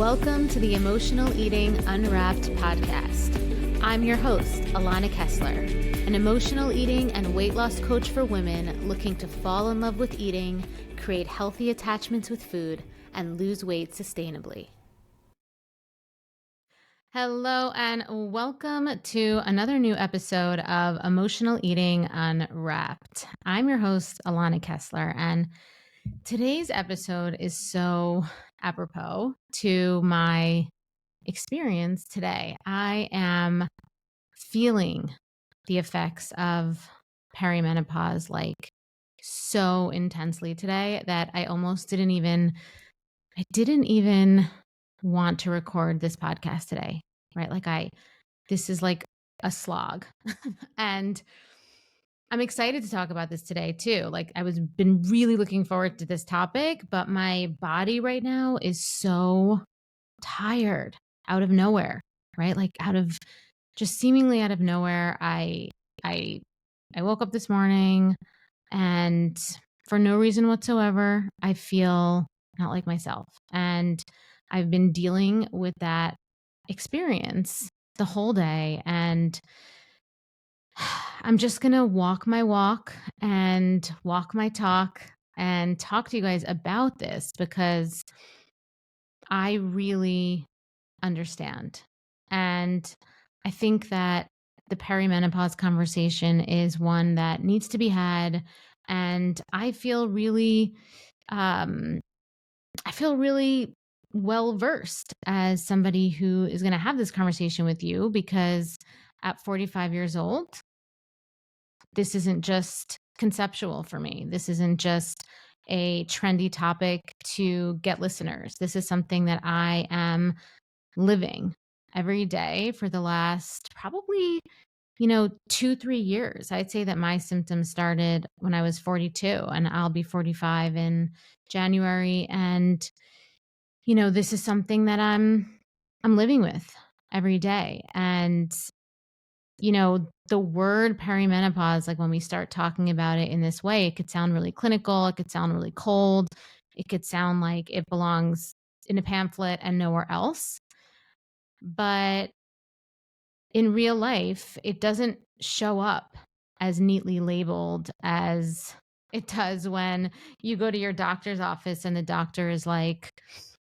Welcome to the Emotional Eating Unwrapped podcast. I'm your host, Alana Kessler, an emotional eating and weight loss coach for women looking to fall in love with eating, create healthy attachments with food, and lose weight sustainably. Hello and welcome to another new episode of Emotional Eating Unwrapped. I'm your host, Alana Kessler, and today's episode is so apropos to my experience today. I am feeling the effects of perimenopause like so intensely today that I didn't even want to record this podcast today, right? This is like a slog. And I'm excited to talk about this today too. Like been really looking forward to this topic, but my body right now is so tired out of nowhere, right? Like seemingly out of nowhere. I woke up this morning and for no reason whatsoever, I feel not like myself. And I've been dealing with that experience the whole day. And I'm just going to walk my walk and walk my talk and talk to you guys about this because I really understand. And I think that the perimenopause conversation is one that needs to be had. And I feel really well versed as somebody who is going to have this conversation with you because at 45 years old, this isn't just conceptual for me. This isn't just a trendy topic to get listeners. This is something that I am living every day for the last probably 2-3 years. I'd say that my symptoms started when I was 42 and I'll be 45 in January. And this is something that I'm living with every day. And the word perimenopause, like when we start talking about it in this way, it could sound really clinical, it could sound really cold, it could sound like it belongs in a pamphlet and nowhere else. But in real life, it doesn't show up as neatly labeled as it does when you go to your doctor's office and the doctor is like,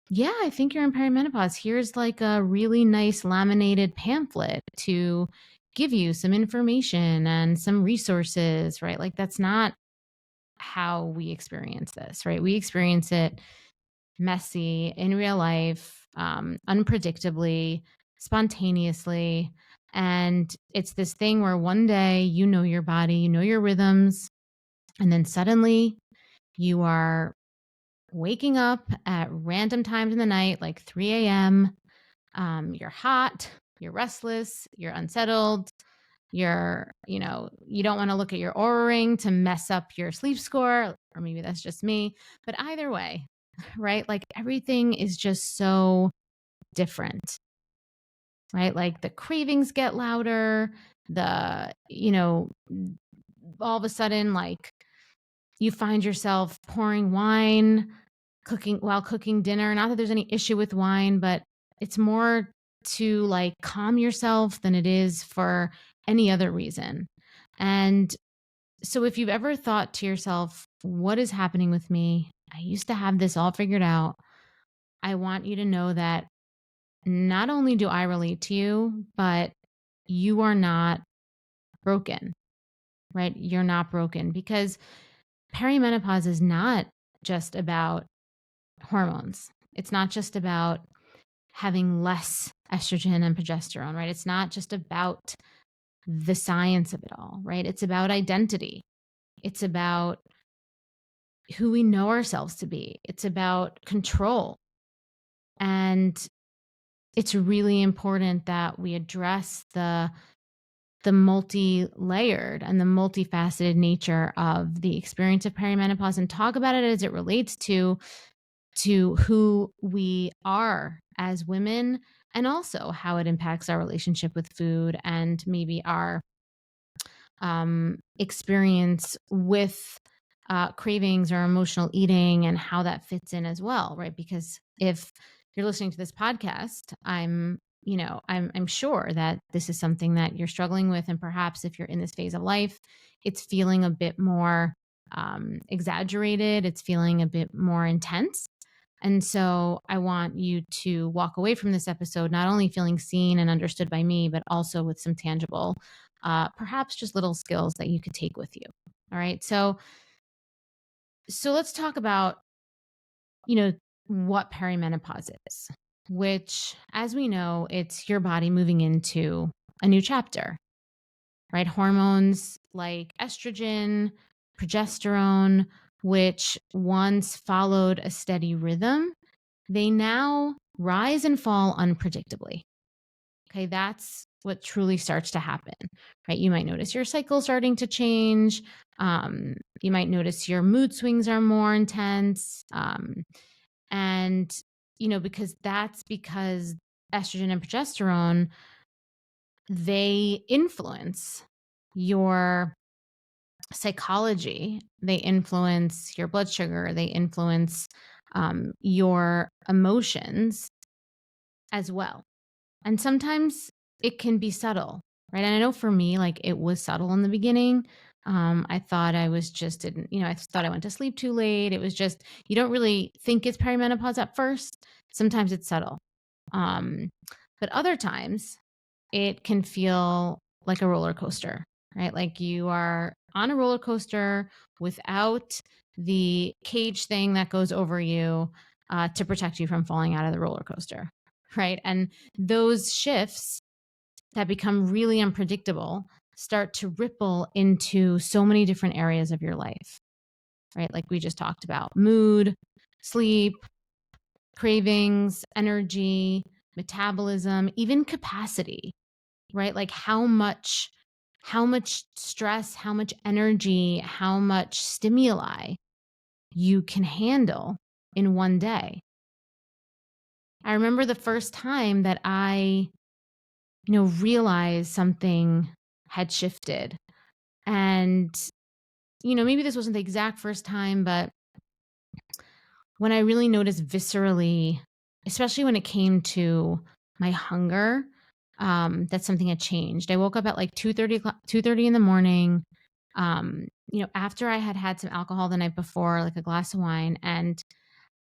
yeah, I think you're in perimenopause. Here's like a really nice laminated pamphlet to give you some information and some resources, right? Like that's not how we experience this, right? We experience it messy in real life, unpredictably, spontaneously. And it's this thing where one day you know your body, you know your rhythms, and then suddenly you are waking up at random times in the night, like 3 a.m. You're hot, you're restless, you're unsettled, you don't want to look at your Oura ring to mess up your sleep score, or maybe that's just me. But either way, right? Like everything is just so different, right? Like the cravings get louder, all of a sudden, like you find yourself pouring wine, cooking dinner. Not that there's any issue with wine, but it's more to like calm yourself than it is for any other reason. And so if you've ever thought to yourself, what is happening with me? I used to have this all figured out. I want you to know that not only do I relate to you, but you are not broken, right? You're not broken because perimenopause is not just about hormones. It's not just about having less estrogen and progesterone, right? It's not just about the science of it all, right? It's about identity. It's about who we know ourselves to be. It's about control. And it's really important that we address the multi-layered and the multifaceted nature of the experience of perimenopause and talk about it as it relates to who we are as women and also how it impacts our relationship with food and maybe our experience with cravings or emotional eating and how that fits in as well, right? Because if you're listening to this podcast, I'm sure that this is something that you're struggling with. And perhaps if you're in this phase of life, it's feeling a bit more exaggerated. It's feeling a bit more intense. And so I want you to walk away from this episode, not only feeling seen and understood by me, but also with some tangible, perhaps just little skills that you could take with you. All right. So let's talk about, what perimenopause is, which, as we know, it's your body moving into a new chapter, right? Hormones like estrogen, progesterone, which once followed a steady rhythm, they now rise and fall unpredictably. Okay, that's what truly starts to happen, right? You might notice your cycle starting to change. You might notice your mood swings are more intense. And, because estrogen and progesterone, they influence your psychology, they influence your blood sugar, they influence your emotions as well. And sometimes it can be subtle, right? And I know for me, like, it was subtle in the beginning. I thought I was just I thought I went to sleep too late. It was just, you don't really think it's perimenopause at first. Sometimes it's subtle. But other times it can feel like a roller coaster, right? Like you are on a roller coaster without the cage thing that goes over you to protect you from falling out of the roller coaster, right? And those shifts that become really unpredictable start to ripple into so many different areas of your life, right? Like we just talked about: mood, sleep, cravings, energy, metabolism, even capacity, right? Like how much stress, how much energy, how much stimuli you can handle in one day. I remember the first time that I, realized something had shifted. And, maybe this wasn't the exact first time, but when I really noticed viscerally, especially when it came to my hunger, that something had changed. I woke up at like 2:30 in the morning, after I had had some alcohol the night before, like a glass of wine, and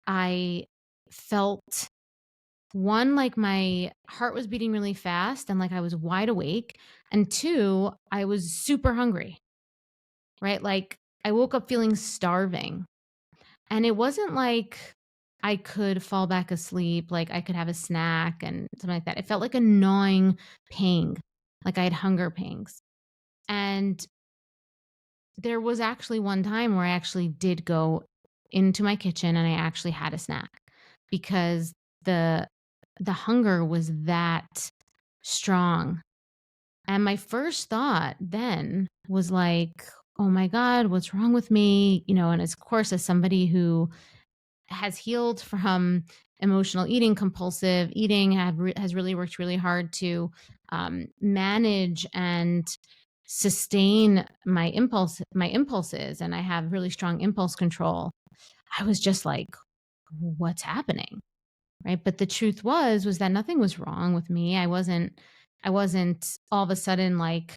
I felt, one, like my heart was beating really fast and like I was wide awake, and two, I was super hungry, right? Like I woke up feeling starving. And it wasn't like I could fall back asleep, like I could have a snack and something like that. It felt like a gnawing pang, like I had hunger pangs. And there was actually one time where I actually did go into my kitchen and I actually had a snack because the hunger was that strong. And my first thought then was like, oh my God, what's wrong with me? And of course, as somebody who has healed from emotional eating, compulsive eating, has really worked really hard to manage and sustain my impulses, and I have really strong impulse control. I was just like, what's happening? Right. But the truth was that nothing was wrong with me. I wasn't all of a sudden like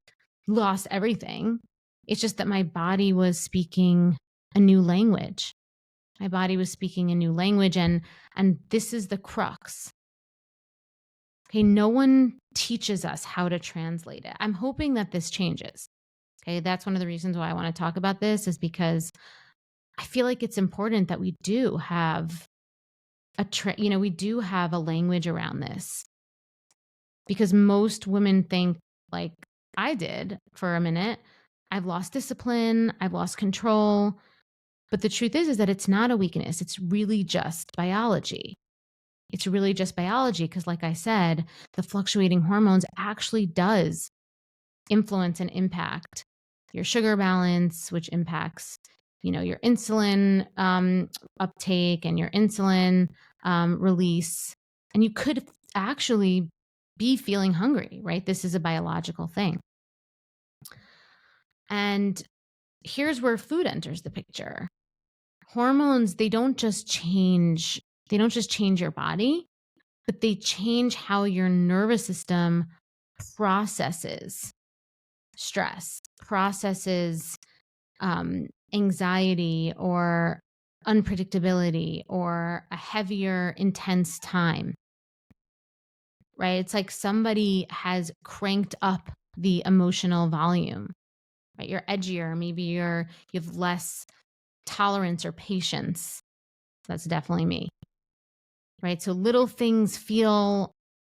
lost everything. It's just that my body was speaking a new language. My body was speaking a new language, and this is the crux. Okay, no one teaches us how to translate it. I'm hoping that this changes. Okay, that's one of the reasons why I want to talk about this, is because I feel like it's important that we do have we do have a language around this, because most women think, like I did for a minute, I've lost discipline, I've lost control. But the truth is that it's not a weakness. It's really just biology. It's really just biology because, like I said, the fluctuating hormones actually does influence and impact your sugar balance, which impacts, your insulin uptake and your insulin release. And you could actually be feeling hungry, right? This is a biological thing. And here's where food enters the picture. Hormones, they don't just change your body, but they change how your nervous system processes stress, processes anxiety or unpredictability or a heavier, intense time, right? It's like somebody has cranked up the emotional volume, right? You're edgier, maybe you have less tolerance or patience. That's definitely me, right? So little things feel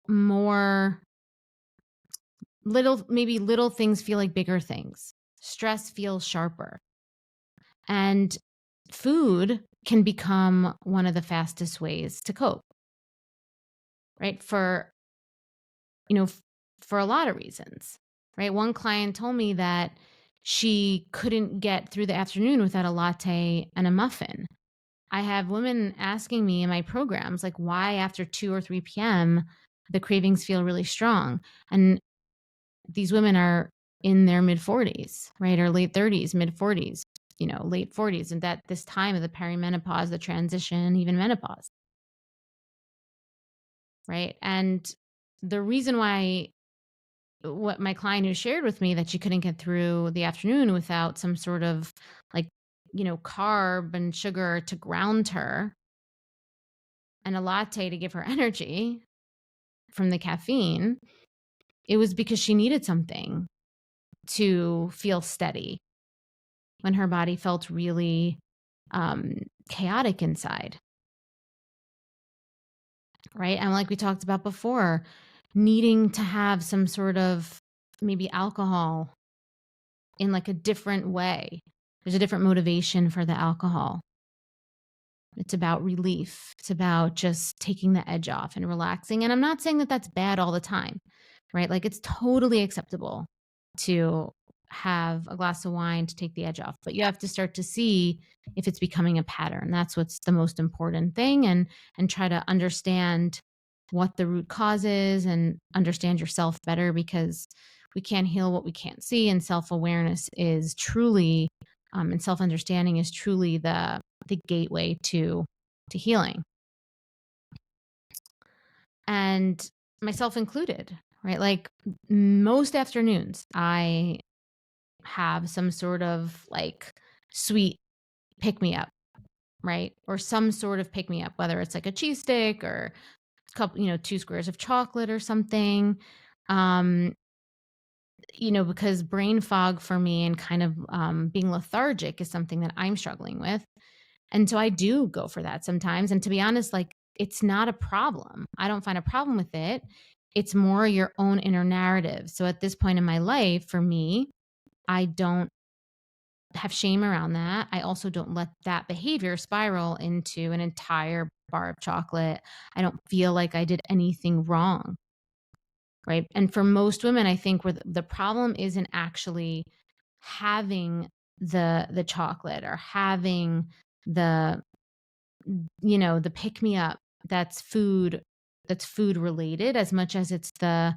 more maybe little things feel like bigger things. Stress feels sharper. And food can become one of the fastest ways to cope, right? You know, for a lot of reasons, right? One client told me that she couldn't get through the afternoon without a latte and a muffin. I have women asking me in my programs, like, why after 2 or 3 p.m. the cravings feel really strong. And these women are in their mid 40s, right? Or late 30s, mid 40s, late 40s. And that this time of the perimenopause, the transition, even menopause, right? And the reason why what my client who shared with me that she couldn't get through the afternoon without some sort of like, carb and sugar to ground her and a latte to give her energy from the caffeine, it was because she needed something to feel steady when her body felt really chaotic inside, right? And like we talked about before, needing to have some sort of maybe alcohol in like a different way. There's a different motivation for the alcohol. It's about relief. It's about just taking the edge off and relaxing. And I'm not saying that that's bad all the time, right? Like it's totally acceptable to have a glass of wine to take the edge off, but you have to start to see if it's becoming a pattern. That's what's the most important thing, and try to understand what the root cause is and understand yourself better, because we can't heal what we can't see, and self-awareness is truly and self-understanding is truly the gateway to healing, and myself included, right? Like most afternoons I have some sort of like sweet pick me up, right? Or some sort of pick me up, whether it's like a cheese stick or a couple, 2 squares of chocolate or something. Because brain fog for me and kind of being lethargic is something that I'm struggling with. And so I do go for that sometimes. And to be honest, like it's not a problem. I don't find a problem with it. It's more your own inner narrative. So at this point in my life, for me, I don't have shame around that. I also don't let that behavior spiral into an entire bar of chocolate. I don't feel like I did anything wrong, right? And for most women, I think where the problem isn't actually having the chocolate or having the the pick me up that's food related, as much as it's the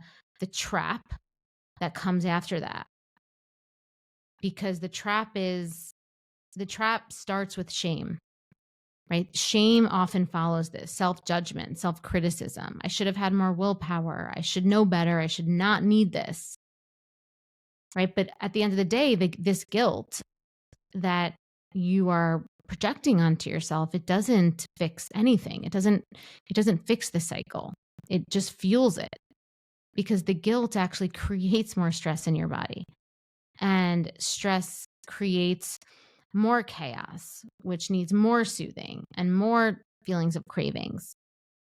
trap that comes after that. Because the trap starts with shame, right? Shame often follows this self-judgment, self-criticism. I should have had more willpower. I should know better. I should not need this, right? But at the end of the day, this guilt that you are projecting onto yourself, it doesn't fix anything. It doesn't fix the cycle. It just fuels it, because the guilt actually creates more stress in your body. And stress creates more chaos, which needs more soothing and more feelings of cravings,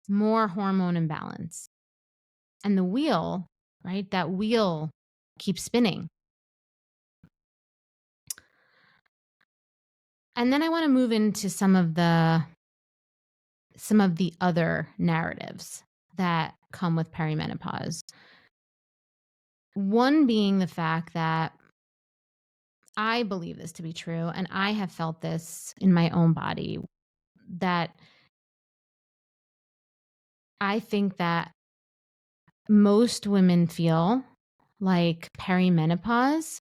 more hormone imbalance. And the wheel, right? That wheel keeps spinning. And then I want to move into some of the other narratives that come with perimenopause. One being the fact that I believe this to be true, and I have felt this in my own body, that I think that most women feel like perimenopause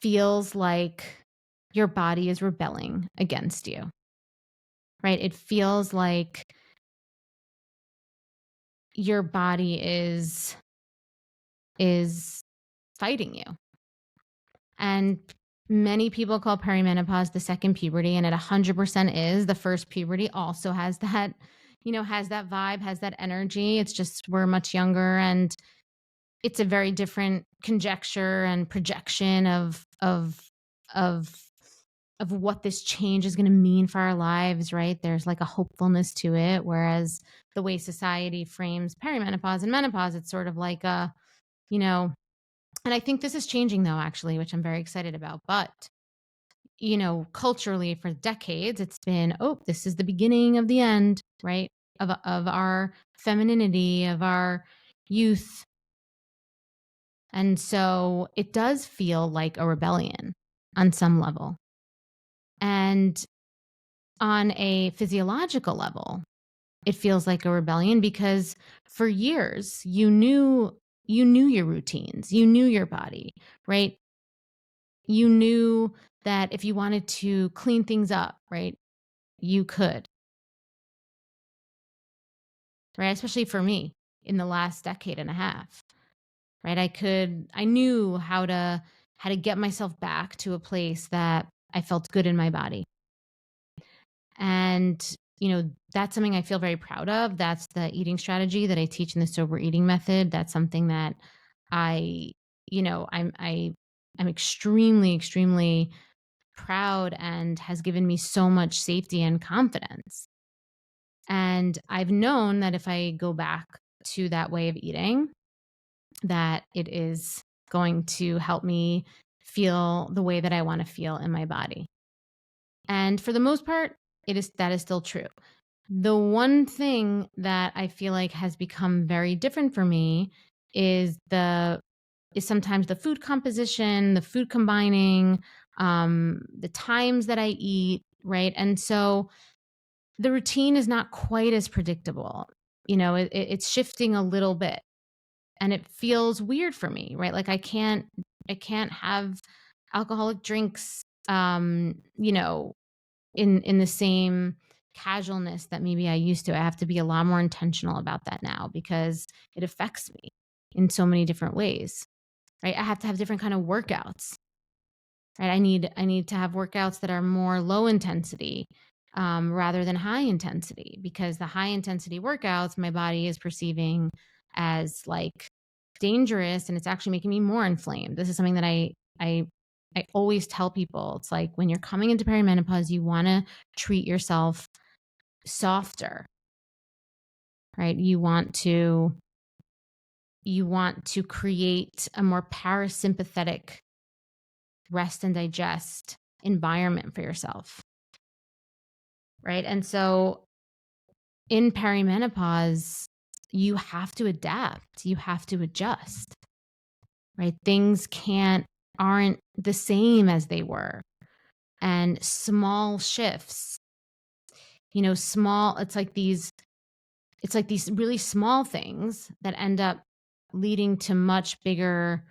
feels like your body is rebelling against you, right? It feels like your body is fighting you. And many people call perimenopause the second puberty, and it 100% is. The first puberty also has that, has that vibe, has that energy. It's just we're much younger, and it's a very different conjecture and projection of what this change is going to mean for our lives, right? There's like a hopefulness to it, whereas the way society frames perimenopause and menopause, it's sort of like a, and I think this is changing though, actually, which I'm very excited about. But, culturally for decades, it's been, oh, this is the beginning of the end, right? Of our femininity, of our youth. And so it does feel like a rebellion on some level. And on a physiological level, it feels like a rebellion because for years you knew your routines, you knew your body, right? You knew that if you wanted to clean things up, right, you could, right? Especially for me in the last decade and a half, right? I knew how to get myself back to a place that I felt good in my body. And, that's something I feel very proud of. That's the eating strategy that I teach in the sober eating method. That's something that I, I'm extremely, extremely proud and has given me so much safety and confidence. And I've known that if I go back to that way of eating, that it is going to help me feel the way that I want to feel in my body. And for the most part, that is still true. The one thing that I feel like has become very different for me is sometimes the food composition, the food combining, the times that I eat, right? And so the routine is not quite as predictable. It's shifting a little bit, and it feels weird for me, right? Like I can't have alcoholic drinks, in the same casualness that maybe I used to. I have to be a lot more intentional about that now because it affects me in so many different ways, right? I have to have different kind of workouts, right? I need to have workouts that are more low intensity, rather than high intensity, because the high intensity workouts my body is perceiving as like dangerous, and it's actually making me more inflamed. This is something that I always tell people. It's like when you're coming into perimenopause, you want to treat yourself softer, right? You want to create a more parasympathetic rest and digest environment for yourself, right? And so in perimenopause, you have to adapt, you have to adjust, right? Things aren't the same as they were. And small shifts, it's like these really small things that end up leading to much bigger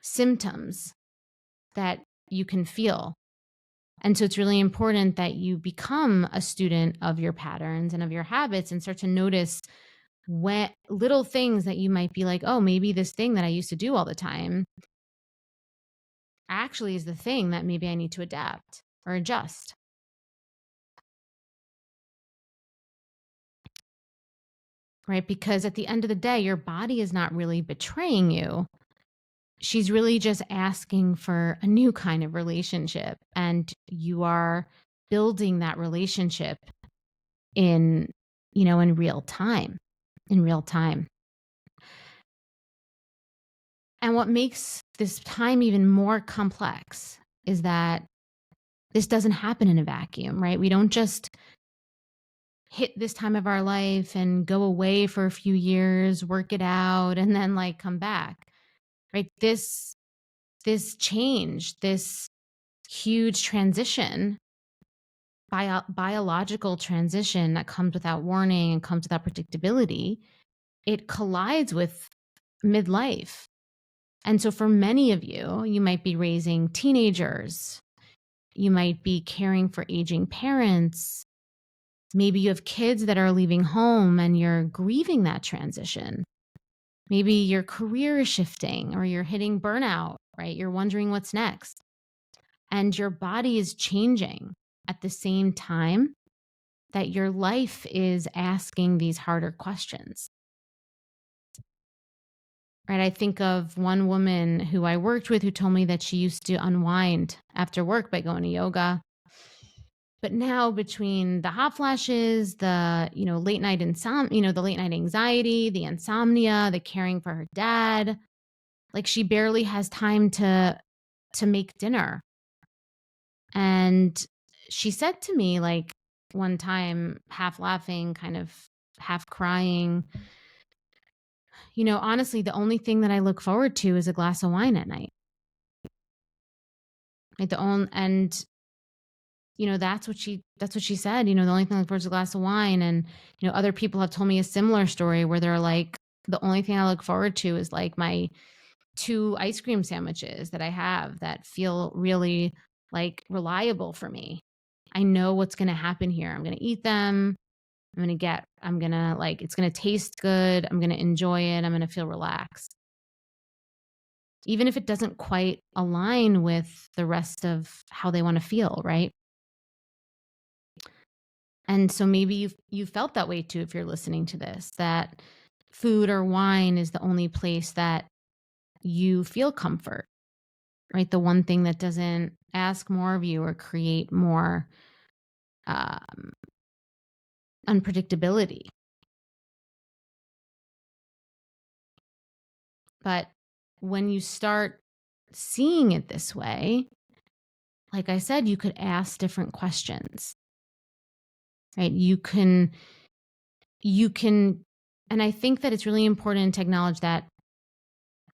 symptoms that you can feel. And so it's really important that you become a student of your patterns and of your habits and start to notice when little things that you might be like, oh, maybe this thing that I used to do all the time actually is the thing that maybe I need to adapt or adjust. Right? Because at the end of the day, your body is not really betraying you. She's really just asking for a new kind of relationship. And you are building that relationship in real time, And what makes this time even more complex is that this doesn't happen in a vacuum, right? We don't just hit this time of our life and go away for a few years, work it out, and then like come back, right? This change, this huge transition, biological transition that comes without warning and comes without predictability, it collides with midlife. And so for many of you, you might be raising teenagers, you might be caring for aging parents, Maybe you have kids that are leaving home and you're grieving that transition. Maybe your career is shifting or you're hitting burnout, right? You're wondering what's next. And your body is changing at the same time that your life is asking these harder questions. Right? I think of one woman who I worked with who told me that she used to unwind after work by going to yoga. But now between the hot flashes, the, late night the late night anxiety, the insomnia, the caring for her dad, like she barely has time to make dinner. And she said to me, like, one time, half laughing, kind of half crying, honestly, the only thing that I look forward to is a glass of wine at night. Like that's what she said. The only thing I look forward to is a glass of wine. And, other people have told me a similar story where they're like, the only thing I look forward to is like my 2 ice cream sandwiches that I have that feel really like reliable for me. I know what's going to happen here. I'm going to eat them. It's going to taste good. I'm going to enjoy it. I'm going to feel relaxed. Even if it doesn't quite align with the rest of how they want to feel, right? And so maybe you felt that way too if you're listening to this, that food or wine is the only place that you feel comfort, right? The one thing that doesn't ask more of you or create more unpredictability. But when you start seeing it this way, like I said, you could ask different questions, right? You can, and I think that it's really important to acknowledge that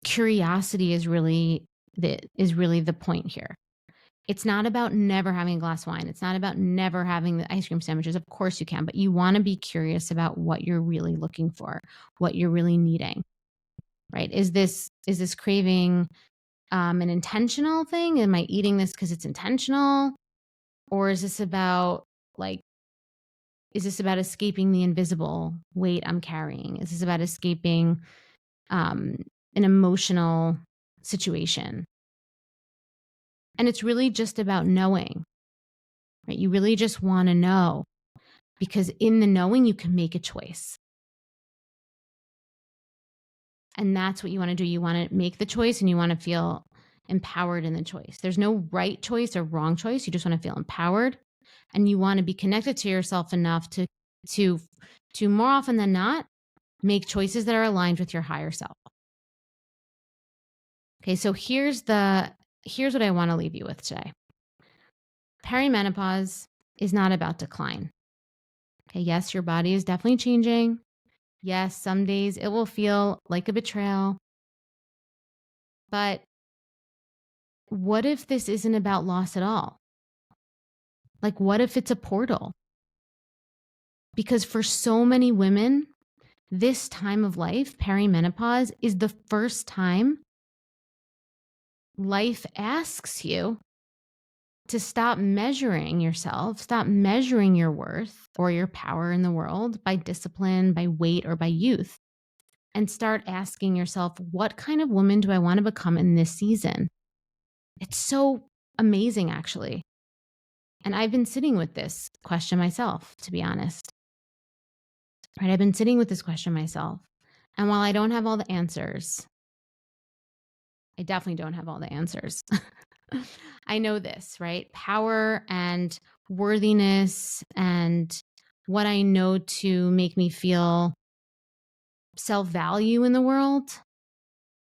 curiosity is really the point here. It's not about never having a glass of wine. It's not about never having the ice cream sandwiches. Of course you can, but you want to be curious about what you're really looking for, what you're really needing, right? Is this craving an intentional thing? Am I eating this because it's intentional? Or is this about escaping the invisible weight I'm carrying? Is this about escaping an emotional situation? And it's really just about knowing, right? You really just want to know, because in the knowing, you can make a choice. And that's what you want to do. You want to make the choice and you want to feel empowered in the choice. There's no right choice or wrong choice. You just want to feel empowered, and you want to be connected to yourself enough to more often than not, make choices that are aligned with your higher self. Okay, so here's what I want to leave you with today. Perimenopause is not about decline. Okay, yes, your body is definitely changing. Yes, some days it will feel like a betrayal. But what if this isn't about loss at all? Like, what if it's a portal? Because for so many women, this time of life, perimenopause, is the first time life asks you to stop measuring yourself, stop measuring your worth or your power in the world by discipline, by weight, or by youth, and start asking yourself, what kind of woman do I want to become in this season? It's so amazing, actually. And I've been sitting with this question myself, to be honest. Right? I've been sitting with this question myself. And while I don't have all the answers, I definitely don't have all the answers. I know this, right? Power and worthiness and what I know to make me feel self-value in the world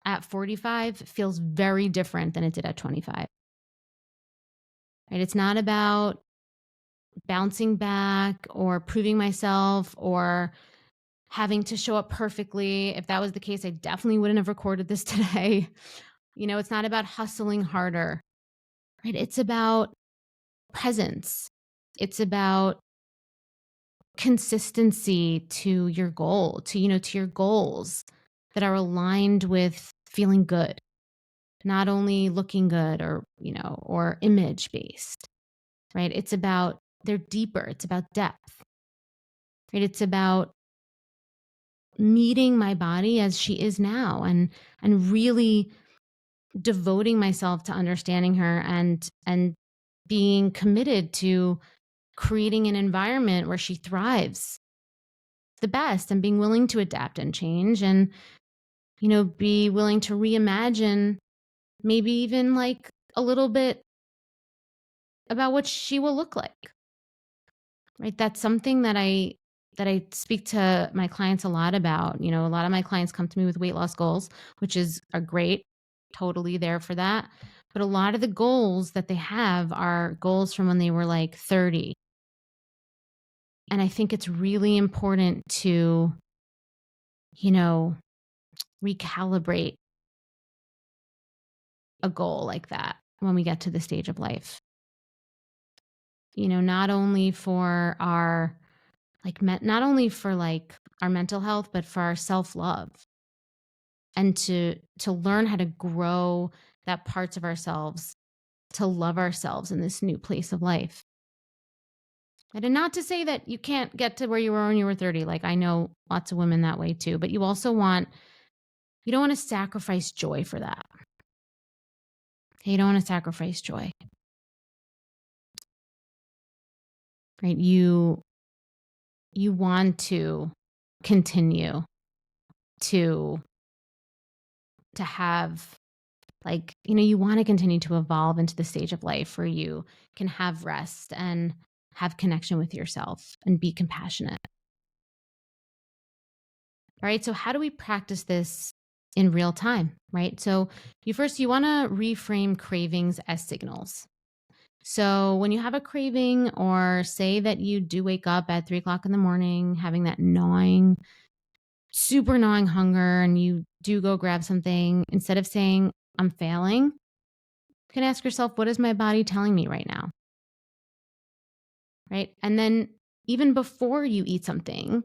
at 45 feels very different than it did at 25. Right? It's not about bouncing back or proving myself or having to show up perfectly. If that was the case, I definitely wouldn't have recorded this today. It's not about hustling harder, right? It's about presence. It's about consistency to your goal, to your goals that are aligned with feeling good, not only looking good or image based, right? They're deeper. It's about depth. right? It's about meeting my body as she is now and really devoting myself to understanding her and being committed to creating an environment where she thrives the best, and being willing to adapt and change, and be willing to reimagine, maybe even like a little bit about what she will look like. Right? That's something that I speak to my clients a lot about. A lot of my clients come to me with weight loss goals, which is a great, totally there for that. But a lot of the goals that they have are goals from when they were like 30. And I think it's really important to, recalibrate a goal like that when we get to the stage of life. Not only for our not only for like our mental health, but for our self-love, and to learn how to grow that parts of ourselves, to love ourselves in this new place of life. And not to say that you can't get to where you were when you were 30. Like, I know lots of women that way too, but you don't want to sacrifice joy for that. You don't want to sacrifice joy. Right? You want to continue to have, like, you want to continue to evolve into the stage of life where you can have rest and have connection with yourself and be compassionate. All right. So how do we practice this in real time? Right. So you want to reframe cravings as signals. So when you have a craving, or say that you do wake up at 3:00 in the morning, having that super gnawing hunger, and you do go grab something, instead of saying, I'm failing, you can ask yourself, what is my body telling me right now? Right. And then even before you eat something,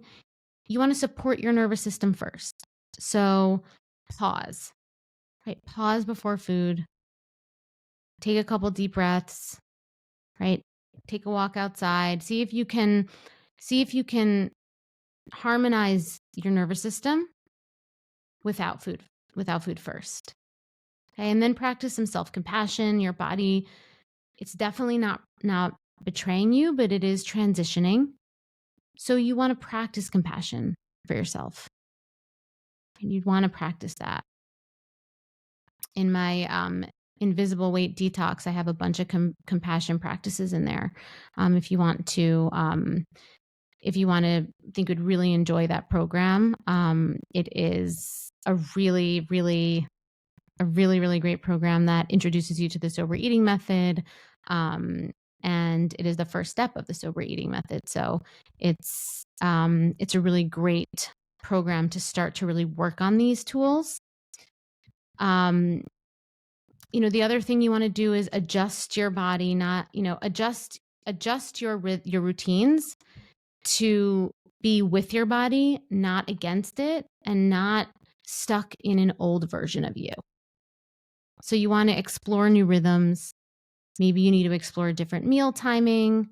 you want to support your nervous system first. So pause, right? Pause before food. Take a couple deep breaths, right? Take a walk outside. See if you can harmonize your nervous system without food first. Okay. And then practice some self-compassion. Your body, it's definitely not betraying you, but it is transitioning. So you want to practice compassion for yourself. And you'd want to practice that. In my invisible weight detox, I have a bunch of compassion practices in there. If you want to think would really enjoy that program, it is a really, really great program that introduces you to the sober eating method. And it is the first step of the sober eating method. So it's a really great program to start to really work on these tools. The other thing you want to do is adjust your body, adjust your routines to be with your body, not against it, and not stuck in an old version of you. So you want to explore new rhythms. Maybe you need to explore different meal timing,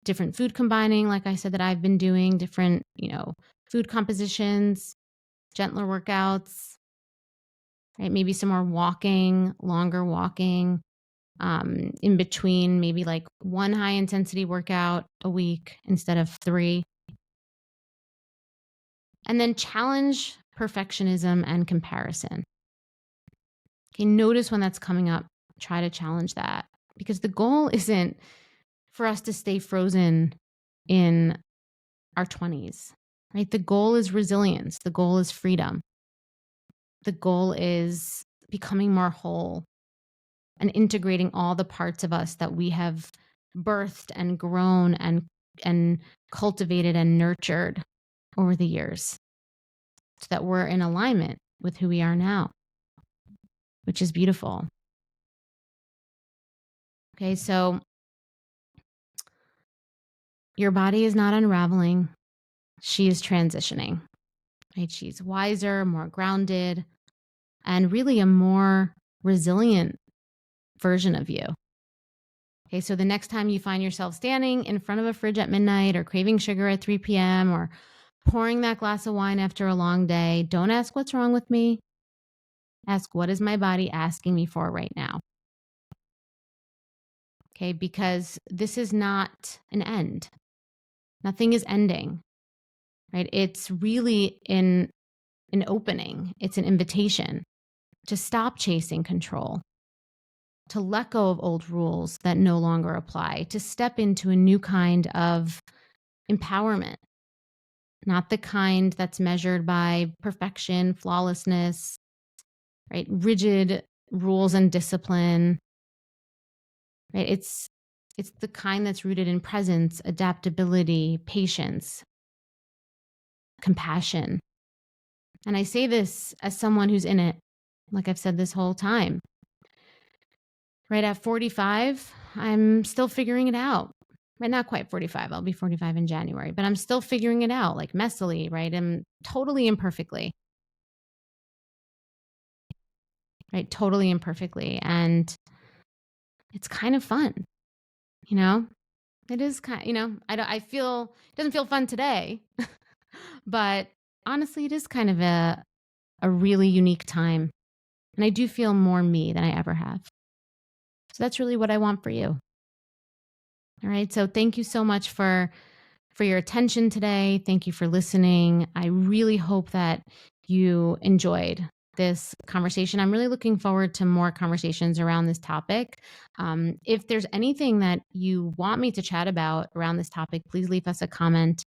different food combining, like I said that I've been doing, different, food compositions, gentler workouts, right? Maybe some more walking, longer walking, in between, maybe like one high intensity workout a week instead of 3. And then challenge perfectionism and comparison. Okay, notice when that's coming up. Try to challenge that, because the goal isn't for us to stay frozen in our 20s, right? The goal is resilience. The goal is freedom. The goal is becoming more whole and integrating all the parts of us that we have birthed and grown and cultivated and nurtured over the years, so that we're in alignment with who we are now, which is beautiful. Okay, so your body is not unraveling. She is transitioning, right? She's wiser, more grounded, and really a more resilient version of you. Okay, so the next time you find yourself standing in front of a fridge at midnight or craving sugar at 3 p.m. or pouring that glass of wine after a long day, don't ask what's wrong with me. Ask, what is my body asking me for right now? Okay, because this is not an end. Nothing is ending, right? It's really an opening. It's an invitation to stop chasing control, to let go of old rules that no longer apply, to step into a new kind of empowerment, not the kind that's measured by perfection, flawlessness, right? Rigid rules and discipline, right? It's the kind that's rooted in presence, adaptability, patience, compassion. And I say this as someone who's in it, like I've said this whole time. Right at 45, I'm still figuring it out. Right, not quite 45. I'll be 45 in January, but I'm still figuring it out, like messily, right? And totally imperfectly. Right? Totally imperfectly. And it's kind of fun, you know? It is kind, I feel, it doesn't feel fun today, but honestly, it is kind of a really unique time. And I do feel more me than I ever have. So that's really what I want for you. All right. So thank you so much for your attention today. Thank you for listening. I really hope that you enjoyed this conversation. I'm really looking forward to more conversations around this topic. If there's anything that you want me to chat about around this topic, please leave us a comment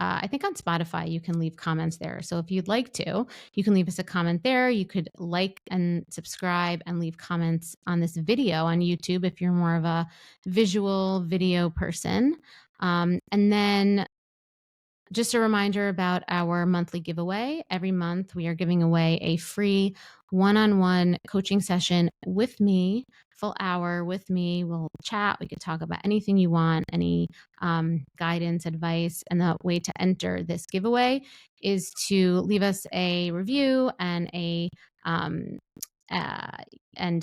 I think on Spotify, you can leave comments there. So if you'd like to, you can leave us a comment there. You could like and subscribe and leave comments on this video on YouTube if you're more of a visual video person. And then just a reminder about our monthly giveaway. Every month, we are giving away a free one-on-one coaching session with me, full hour with me. We'll chat. We could talk about anything you want, any guidance, advice. And the way to enter this giveaway is to leave us a review and a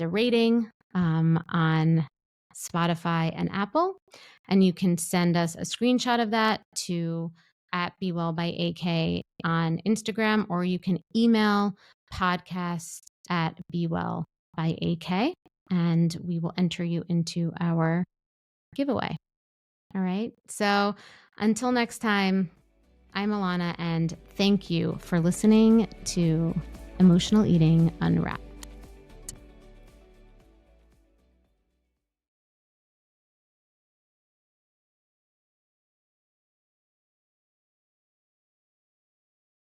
rating on Spotify and Apple. And you can send us a screenshot of that to @BeWellByAK on Instagram, or you can email podcast@BeWellByAK, and we will enter you into our giveaway. All right. So until next time, I'm Alana, and thank you for listening to Emotional Eating Unwrapped.